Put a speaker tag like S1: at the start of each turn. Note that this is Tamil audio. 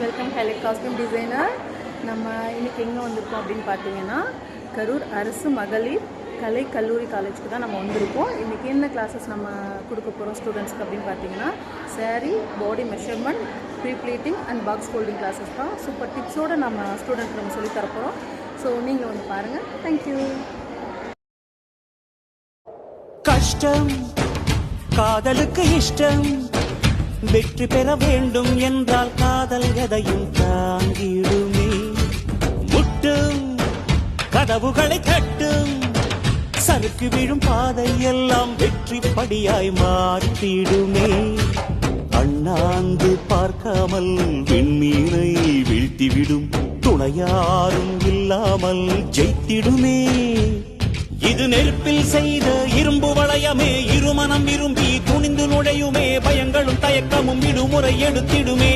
S1: Welcome heli costume designer. நம்ம இன்றைக்கி எங்கே வந்திருக்கோம் அப்படின்னு பார்த்தீங்கன்னா, கரூர் அரசு மகளிர் கலை கல்லூரி காலேஜுக்கு தான் நம்ம வந்திருக்கோம். இன்றைக்கி என்ன கிளாஸஸ் நம்ம கொடுக்க போகிறோம் ஸ்டூடெண்ட்ஸ்க்கு அப்படின்னு பார்த்தீங்கன்னா, sari, body measurement, pre pleating and box folding classes தான். சூப்பர் டிப்ஸோடு நம்ம ஸ்டூடெண்ட்க்கு நம்ம சொல்லித் தரப்போகிறோம். ஸோ நீங்கள் வந்து பாருங்கள். தேங்க்யூ.
S2: கஷ்டம் காதலுக்கு இஷ்டம், வெற்றி பெற வேண்டும் என்றால் காதல் எதையும் தாங்கிடுமே. முட்டும் கதவுகளை தட்டும், சறுக்கு விழும் பாதை எல்லாம் வெற்றி படியாய் மாற்றிடுமே. அண்ணாந்து பார்க்காமல் விண்மீனை வீழ்த்திவிடும், துணையாரும் இல்லாமல் ஜெயித்திடுமே. இது நெருப்பில் செய்த இரும்பு வளையமே, இருமனம் விரும்பி துணிந்து நுழையுமே. பயங்களும் தயக்கமும் விடுமுறை எடுத்திடுமே.